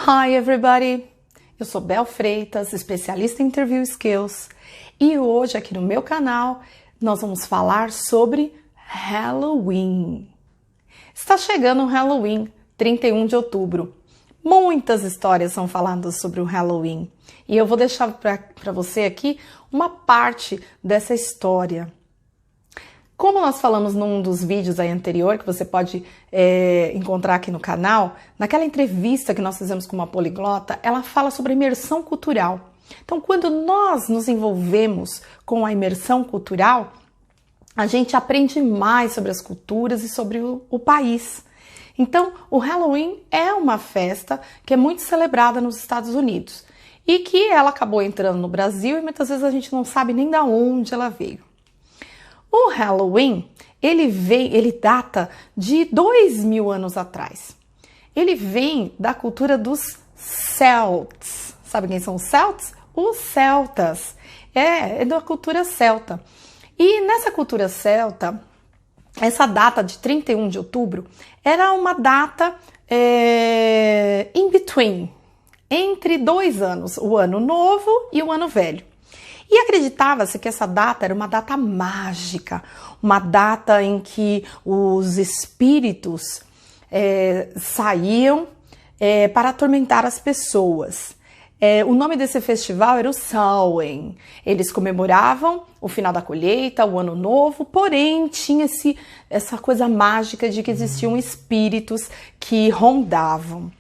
Hi everybody! Eu sou Bel Freitas, especialista em Interview Skills, e hoje aqui no meu canal nós vamos falar sobre Halloween. Está chegando o Halloween, 31 de outubro. Muitas histórias são faladas sobre o Halloween e eu vou deixar para você aqui uma parte dessa história. Como nós falamos num dos vídeos aí anterior, que você pode encontrar aqui no canal, naquela entrevista que nós fizemos com uma poliglota, ela fala sobre imersão cultural. Então, quando nós nos envolvemos com a imersão cultural, a gente aprende mais sobre as culturas e sobre o país. Então, o Halloween é uma festa que é muito celebrada nos Estados Unidos e que ela acabou entrando no Brasil e muitas vezes a gente não sabe nem de onde ela veio. O Halloween, ele data de 2000 anos atrás. Ele vem da cultura dos Celts. Sabe quem são os Celts? Os celtas. É da cultura celta. E nessa cultura celta, essa data de 31 de outubro era uma data in between, entre 2 anos, o ano novo e o ano velho. E acreditava-se que essa data era uma data mágica, uma data em que os espíritos saíam para atormentar as pessoas. O nome desse festival era o Samhain. Eles comemoravam o final da colheita, o ano novo, porém tinha essa coisa mágica de que existiam espíritos que rondavam.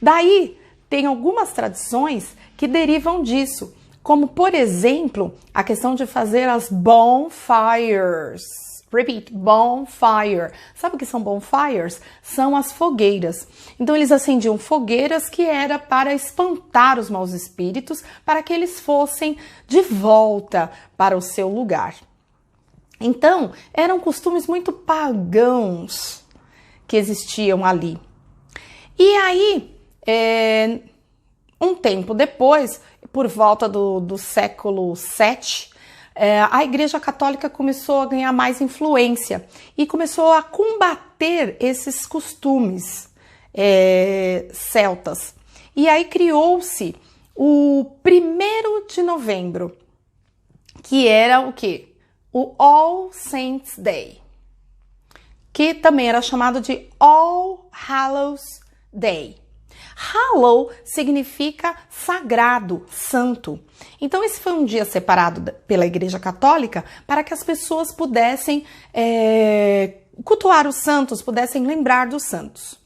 Daí tem algumas tradições que derivam disso, como, por exemplo, a questão de fazer as bonfires. Repeat, bonfire. Sabe o que são bonfires? São as fogueiras. Então, eles acendiam fogueiras que era para espantar os maus espíritos, para que eles fossem de volta para o seu lugar. Então, eram costumes muito pagãos que existiam ali. E aí, um tempo depois, por volta do século VII, a Igreja Católica começou a ganhar mais influência e começou a combater esses costumes celtas. E aí criou-se o 1º de novembro, que era o quê? O All Saints Day, que também era chamado de All Hallows Day. Hallow significa sagrado, santo. Então esse foi um dia separado pela Igreja Católica para que as pessoas pudessem cultuar os santos, pudessem lembrar dos santos.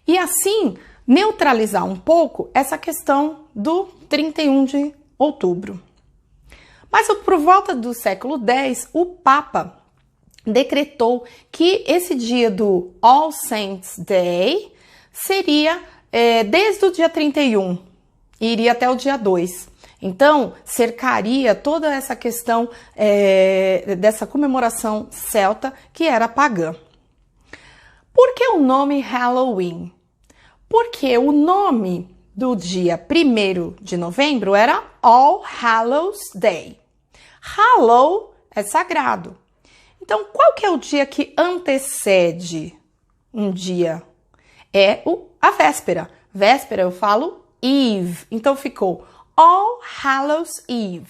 E assim neutralizar um pouco essa questão do 31 de outubro. Mas por volta do século X, o Papa decretou que esse dia do All Saints Day seria desde o dia 31 e iria até o dia 2. Então, cercaria toda essa questão dessa comemoração celta que era pagã. Por que o nome Halloween? Porque o nome do dia 1º de novembro era All Hallows Day. Hallow é sagrado. Então, qual que é o dia que antecede um dia? É a véspera. Véspera eu falo Eve. Então ficou All Hallows Eve.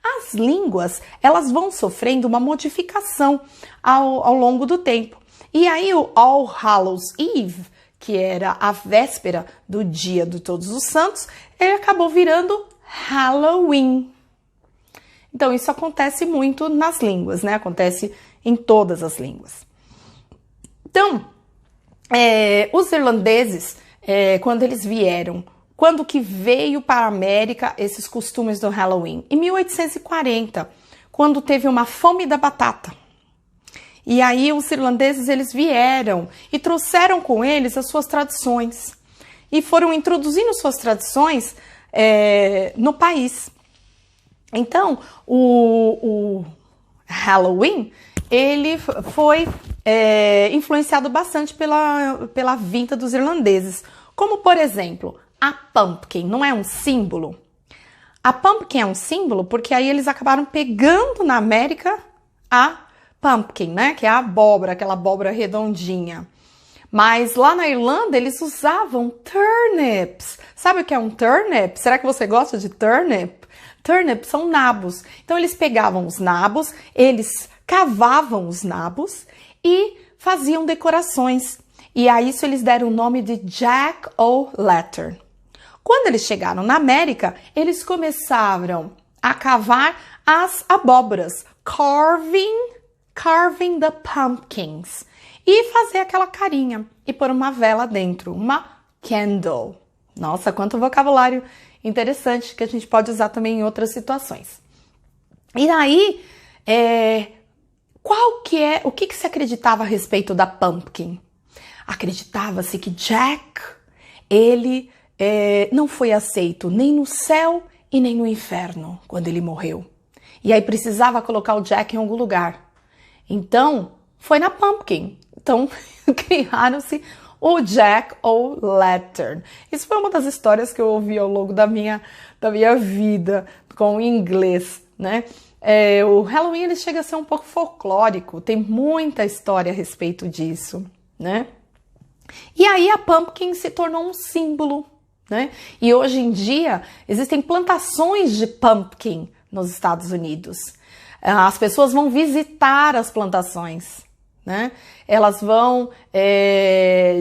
As línguas, elas vão sofrendo uma modificação ao longo do tempo. E aí o All Hallows Eve, que era a véspera do dia de Todos os Santos, ele acabou virando Halloween. Então isso acontece muito nas línguas, né? Acontece em todas as línguas. Então, os irlandeses, quando eles vieram, quando que veio para a América esses costumes do Halloween? Em 1840, quando teve uma fome da batata. E aí os irlandeses, eles vieram e trouxeram com eles as suas tradições. E foram introduzindo suas tradições no país. Então, o Halloween, ele foi influenciado bastante pela vinda dos irlandeses. Como, por exemplo, a pumpkin não é um símbolo? A pumpkin é um símbolo porque aí eles acabaram pegando na América a pumpkin, né? Que é a abóbora, aquela abóbora redondinha. Mas lá na Irlanda eles usavam turnips. Sabe o que é um turnip? Será que você gosta de turnip? Turnips são nabos. Então eles pegavam os nabos, eles cavavam os nabos e faziam decorações. E a isso eles deram o nome de Jack-o'-lantern. Quando eles chegaram na América, eles começaram a cavar as abóboras, carving the pumpkins, e fazer aquela carinha e pôr uma vela dentro, uma candle. Nossa, quanto vocabulário interessante que a gente pode usar também em outras situações. E aí, o que se acreditava a respeito da pumpkin? Acreditava-se que Jack, ele não foi aceito nem no céu e nem no inferno quando ele morreu. E aí precisava colocar o Jack em algum lugar. Então, foi na pumpkin. Então, criaram-se o Jack-o'-lantern. Isso foi uma das histórias que eu ouvi ao longo da minha vida com o inglês, né? O Halloween ele chega a ser um pouco folclórico, tem muita história a respeito disso, né? E aí a pumpkin se tornou um símbolo, né? E hoje em dia existem plantações de pumpkin nos Estados Unidos. As pessoas vão visitar as plantações, né? Elas vão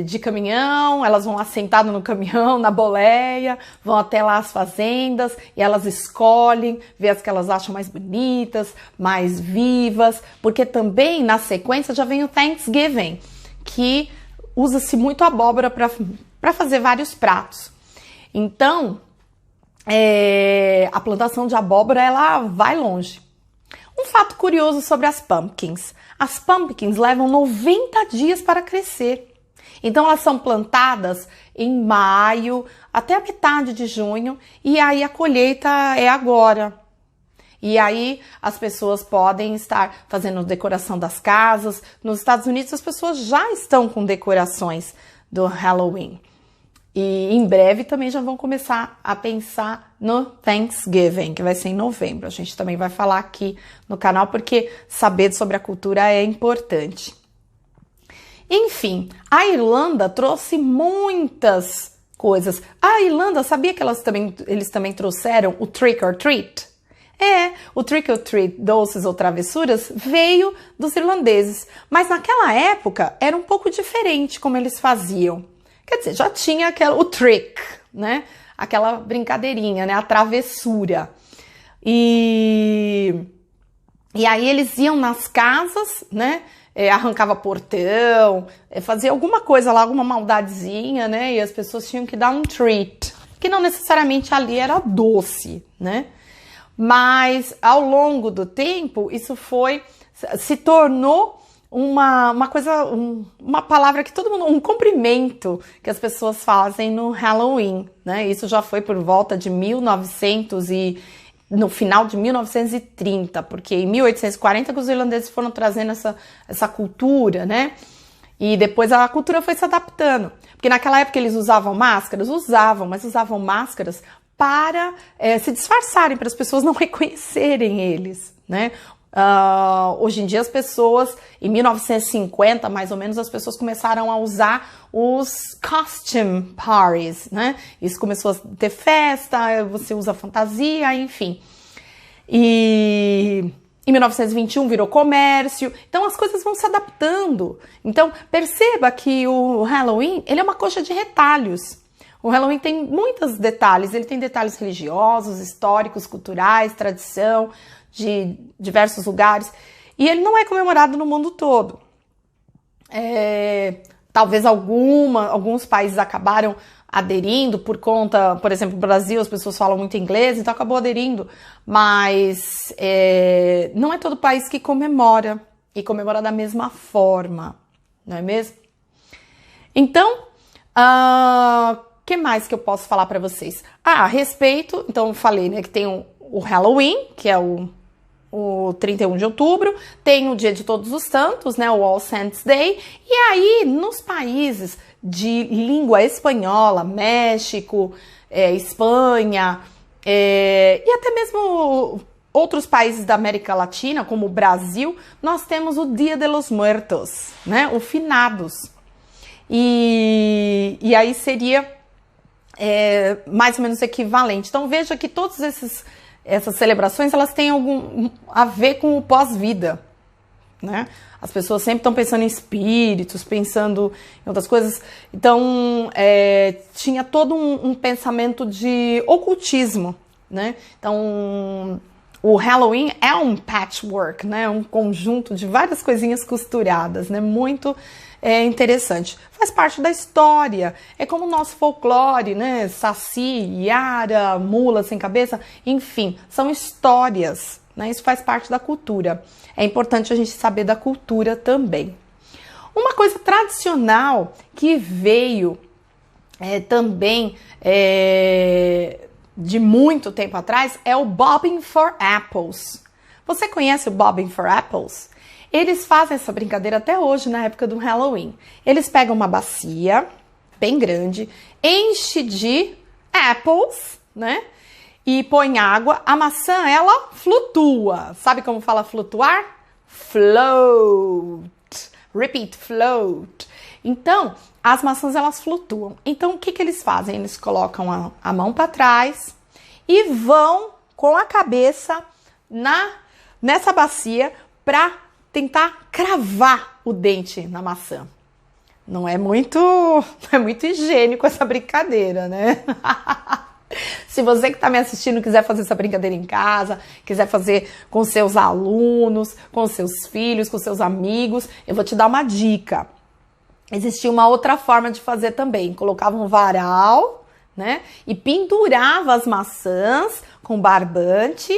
de caminhão, elas vão assentado no caminhão, na boleia, vão até lá as fazendas e elas escolhem, vê as que elas acham mais bonitas, mais vivas, porque também na sequência já vem o Thanksgiving, que usa-se muito abóbora para fazer vários pratos. Então, a plantação de abóbora ela vai longe. Um fato curioso sobre as pumpkins. As pumpkins levam 90 dias para crescer. Então elas são plantadas em maio até a metade de junho e aí a colheita é agora. E aí as pessoas podem estar fazendo decoração das casas. Nos Estados Unidos as pessoas já estão com decorações do Halloween. E em breve também já vão começar a pensar no Thanksgiving, que vai ser em novembro. A gente também vai falar aqui no canal, porque saber sobre a cultura é importante. Enfim, a Irlanda trouxe muitas coisas. A Irlanda, sabia que eles também trouxeram o Trick or Treat? O Trick or Treat, doces ou travessuras, veio dos irlandeses. Mas naquela época era um pouco diferente como eles faziam. Quer dizer, já tinha o trick, né? Aquela brincadeirinha, né? A travessura. E aí eles iam nas casas, né? Arrancava portão, fazia alguma coisa lá, alguma maldadezinha, né? E as pessoas tinham que dar um treat, que não necessariamente ali era doce, né? Mas ao longo do tempo, isso se tornou uma coisa, uma palavra que todo mundo, um cumprimento que as pessoas fazem no Halloween, né? Isso já foi por volta de no final de 1930, porque em 1840 que os irlandeses foram trazendo essa cultura, né? E depois a cultura foi se adaptando, porque naquela época eles usavam máscaras, mas usavam máscaras para se disfarçarem, para as pessoas não reconhecerem eles, né? Hoje em dia as pessoas, em 1950 mais ou menos, as pessoas começaram a usar os costume parties, né? Isso começou a ter festa, você usa fantasia, enfim. E em 1921 virou comércio, então as coisas vão se adaptando. Então perceba que o Halloween, ele é uma coxa de retalhos. O Halloween tem muitos detalhes, ele tem detalhes religiosos, históricos, culturais, tradição, de diversos lugares, e ele não é comemorado no mundo todo. Talvez alguns países acabaram aderindo por conta, por exemplo, no Brasil as pessoas falam muito inglês, então acabou aderindo, mas não é todo país que comemora, e comemora da mesma forma, não é mesmo? Então, que mais que eu posso falar para vocês? A respeito, então eu falei, né, que tem o Halloween, que é o 31 de outubro, tem o Dia de Todos os Santos, né, o All Saints Day, e aí nos países de língua espanhola, México, Espanha, e até mesmo outros países da América Latina, como o Brasil, nós temos o Dia de los Muertos, né, o Finados. e aí seria mais ou menos equivalente. Então veja que todas essas celebrações, elas têm algum a ver com o pós-vida, né? As pessoas sempre estão pensando em espíritos, pensando em outras coisas. Então, tinha todo um pensamento de ocultismo, né? Então, o Halloween é um patchwork, né? Um conjunto de várias coisinhas costuradas, né? Muito interessante. Faz parte da história. É como o nosso folclore, né? Saci, Yara, mula sem cabeça. Enfim, são histórias, né? Isso faz parte da cultura. É importante a gente saber da cultura também. Uma coisa tradicional que veio também de muito tempo atrás é o Bobbing for Apples. Você conhece o Bobbing for Apples? Eles fazem essa brincadeira até hoje, na época do Halloween. Eles pegam uma bacia bem grande, enche de apples, né? E põe água. A maçã, ela flutua. Sabe como fala flutuar? Float. Repeat, float. Então, as maçãs, elas flutuam. Então, o que que eles fazem? Eles colocam a mão para trás e vão com a cabeça nessa bacia para tentar cravar o dente na maçã. Não é muito higiênico essa brincadeira, né? Se você que está me assistindo quiser fazer essa brincadeira em casa, quiser fazer com seus alunos, com seus filhos, com seus amigos, eu vou te dar uma dica. Existia uma outra forma de fazer também. Colocava um varal, né? E pendurava as maçãs com barbante.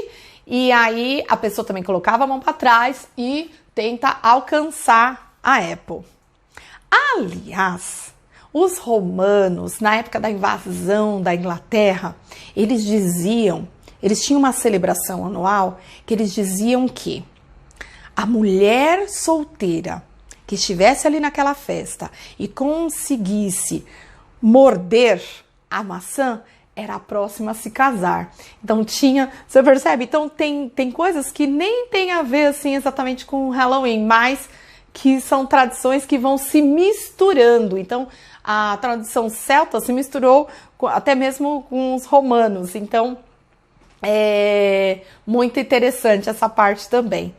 E aí a pessoa também colocava a mão para trás e tenta alcançar a apple. Aliás, os romanos, na época da invasão da Inglaterra, eles tinham uma celebração anual que eles diziam que a mulher solteira que estivesse ali naquela festa e conseguisse morder a maçã era a próxima a se casar. Então você percebe? Então tem coisas que nem tem a ver assim exatamente com o Halloween, mas que são tradições que vão se misturando. Então a tradição celta se misturou até mesmo com os romanos. Então é muito interessante essa parte também.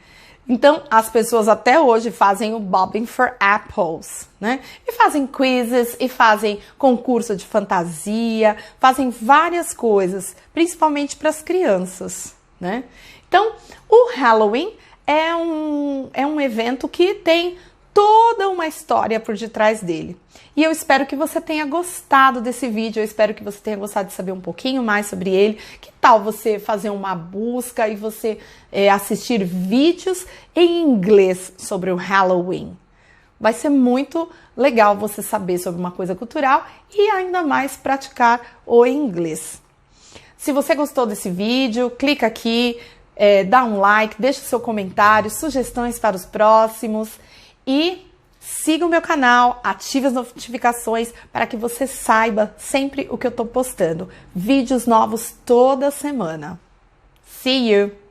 Então, as pessoas até hoje fazem o Bobbing for Apples, né? E fazem quizzes, e fazem concurso de fantasia, fazem várias coisas, principalmente para as crianças, né? Então, o Halloween é um evento que tem toda uma história por detrás dele. E eu espero que você tenha gostado desse vídeo, eu espero que você tenha gostado de saber um pouquinho mais sobre ele. Que tal você fazer uma busca e você assistir vídeos em inglês sobre o Halloween? Vai ser muito legal você saber sobre uma coisa cultural e ainda mais praticar o inglês. Se você gostou desse vídeo, clica aqui, dá um like, deixa o seu comentário, sugestões para os próximos e siga o meu canal, ative as notificações para que você saiba sempre o que eu estou postando. Vídeos novos toda semana. See you!